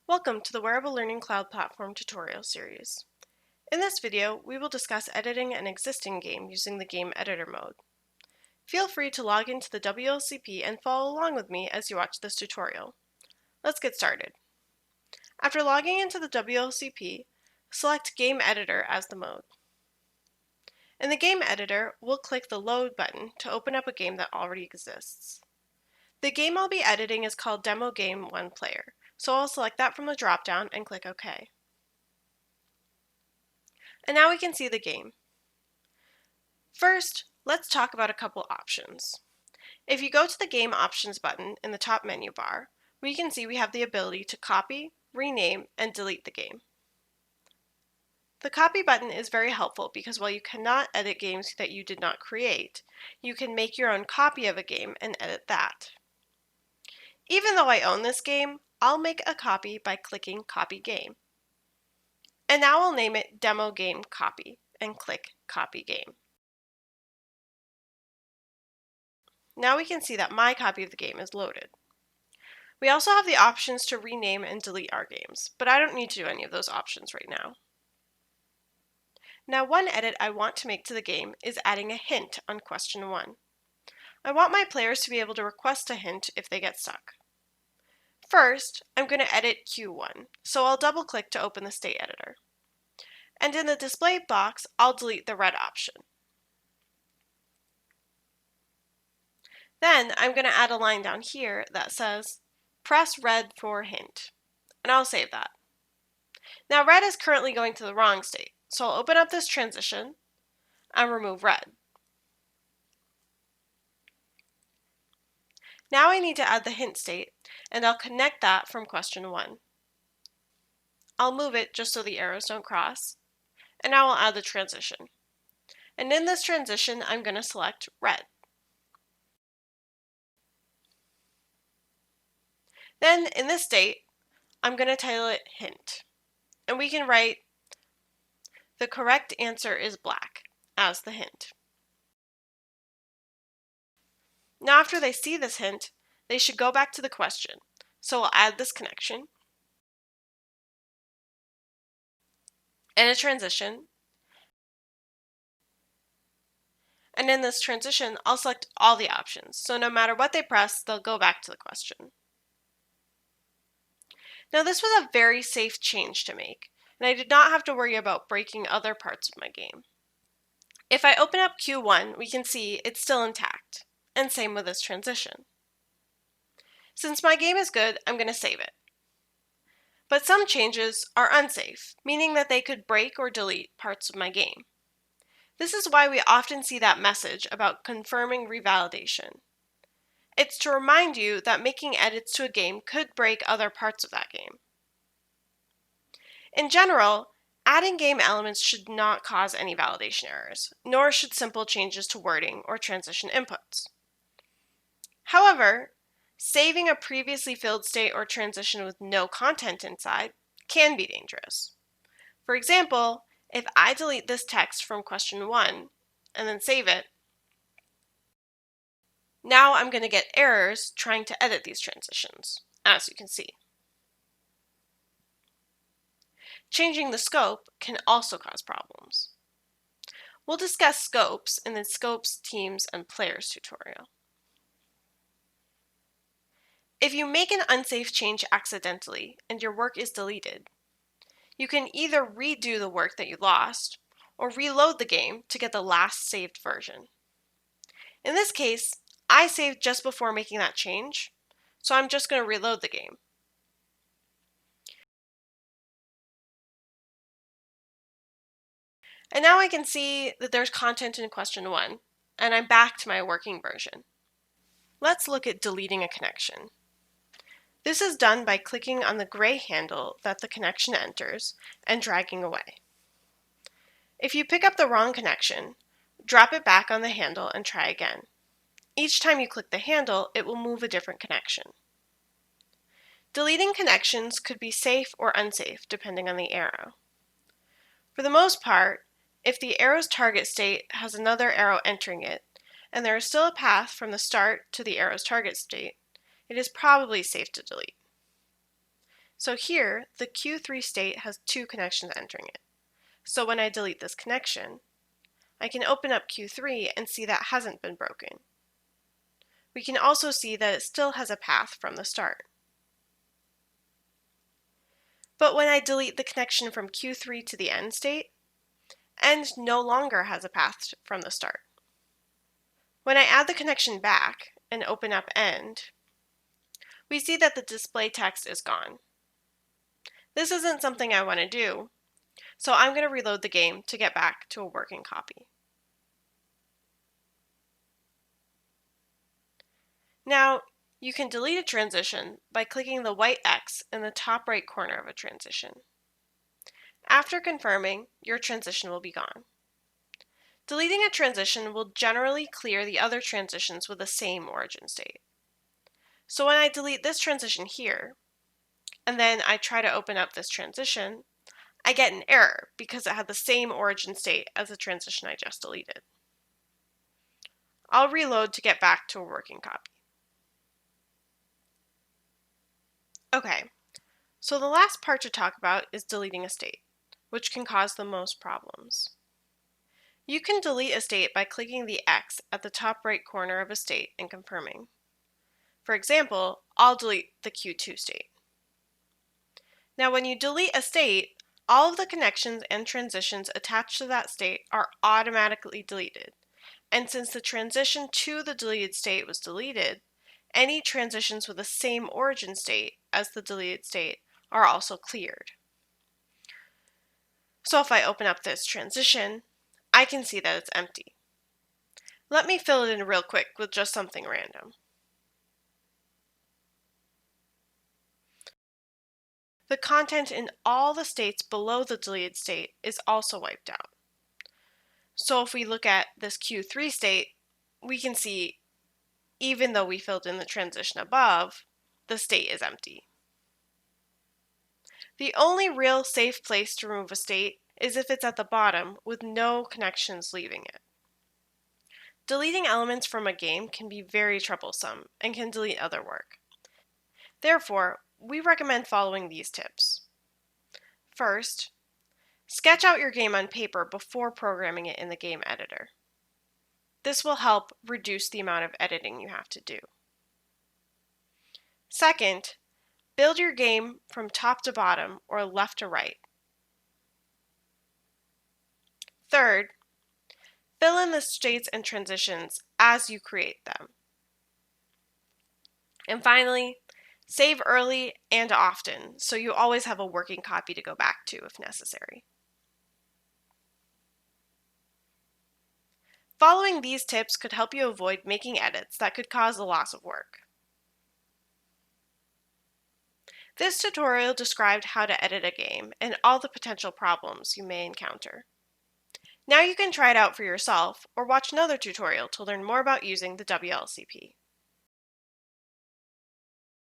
Welcome to the Wearable Learning Cloud Platform tutorial series. In this video, we will discuss editing an existing game using the Game Editor mode. Feel free to log into the WLCP and follow along with me as you watch this tutorial. Let's get started. After logging into the WLCP, select Game Editor as the mode. In the Game Editor, we'll click the Load button to open up a game that already exists. The game I'll be editing is called Demo Game 1 Player, so I'll select that from the drop-down and click OK. And now we can see the game. First, let's talk about a couple options. If you go to the Game Options button in the top menu bar, we can see we have the ability to copy, rename, and delete the game. The Copy button is very helpful because while you cannot edit games that you did not create, you can make your own copy of a game and edit that. Even though I own this game, I'll make a copy by clicking Copy Game. And now I'll name it Demo Game Copy and click Copy Game. Now we can see that my copy of the game is loaded. We also have the options to rename and delete our games, but I don't need to do any of those options right now. Now, one edit I want to make to the game is adding a hint on question 1. I want my players to be able to request a hint if they get stuck. First, I'm going to edit Q1, so I'll double-click to open the state editor. And in the display box, I'll delete the red option. Then I'm going to add a line down here that says, press red for hint, and I'll save that. Now red is currently going to the wrong state, so I'll open up this transition and remove red. Now I need to add the hint state, and I'll connect that from question 1. I'll move it just so the arrows don't cross, and now I'll add the transition. And in this transition, I'm going to select red. Then in this state, I'm going to title it hint. And we can write the correct answer is black as the hint. Now after they see this hint, they should go back to the question. So we'll add this connection and a transition. And in this transition, I'll select all the options. So no matter what they press, they'll go back to the question. Now this was a very safe change to make, and I did not have to worry about breaking other parts of my game. If I open up Q1, we can see it's still intact, and same with this transition. Since my game is good, I'm going to save it. But some changes are unsafe, meaning that they could break or delete parts of my game. This is why we often see that message about confirming revalidation. It's to remind you that making edits to a game could break other parts of that game. In general, adding game elements should not cause any validation errors, nor should simple changes to wording or transition inputs. However, saving a previously filled state or transition with no content inside can be dangerous. For example, if I delete this text from question 1 and then save it, now I'm going to get errors trying to edit these transitions, as you can see. Changing the scope can also cause problems. We'll discuss scopes in the Scopes, Teams, and Players tutorial. If you make an unsafe change accidentally and your work is deleted, you can either redo the work that you lost or reload the game to get the last saved version. In this case, I saved just before making that change, so I'm just going to reload the game. And now I can see that there's content in question 1, and I'm back to my working version. Let's look at deleting a connection. This is done by clicking on the gray handle that the connection enters and dragging away. If you pick up the wrong connection, drop it back on the handle and try again. Each time you click the handle, it will move a different connection. Deleting connections could be safe or unsafe depending on the arrow. For the most part, if the arrow's target state has another arrow entering it, and there is still a path from the start to the arrow's target state, it is probably safe to delete. So here, the Q3 state has two connections entering it. So when I delete this connection, I can open up Q3 and see that hasn't been broken. We can also see that it still has a path from the start. But when I delete the connection from Q3 to the end state, end no longer has a path from the start. When I add the connection back and open up end, we see that the display text is gone. This isn't something I want to do, so I'm going to reload the game to get back to a working copy. Now, you can delete a transition by clicking the white X in the top right corner of a transition. After confirming, your transition will be gone. Deleting a transition will generally clear the other transitions with the same origin state. So when I delete this transition here, and then I try to open up this transition, I get an error because it had the same origin state as the transition I just deleted. I'll reload to get back to a working copy. Okay, so the last part to talk about is deleting a state, which can cause the most problems. You can delete a state by clicking the X at the top right corner of a state and confirming. For example, I'll delete the Q2 state. Now when you delete a state, all of the connections and transitions attached to that state are automatically deleted. And since the transition to the deleted state was deleted, any transitions with the same origin state as the deleted state are also cleared. So if I open up this transition, I can see that it's empty. Let me fill it in real quick with just something random. The content in all the states below the deleted state is also wiped out. So if we look at this Q3 state, we can see even though we filled in the transition above, the state is empty. The only real safe place to remove a state is if it's at the bottom with no connections leaving it. Deleting elements from a game can be very troublesome and can delete other work. Therefore, we recommend following these tips. First, sketch out your game on paper before programming it in the game editor. This will help reduce the amount of editing you have to do. Second, build your game from top to bottom or left to right. Third, fill in the states and transitions as you create them. And finally, save early and often so you always have a working copy to go back to if necessary. Following these tips could help you avoid making edits that could cause a loss of work. This tutorial described how to edit a game and all the potential problems you may encounter. Now you can try it out for yourself or watch another tutorial to learn more about using the WLCP.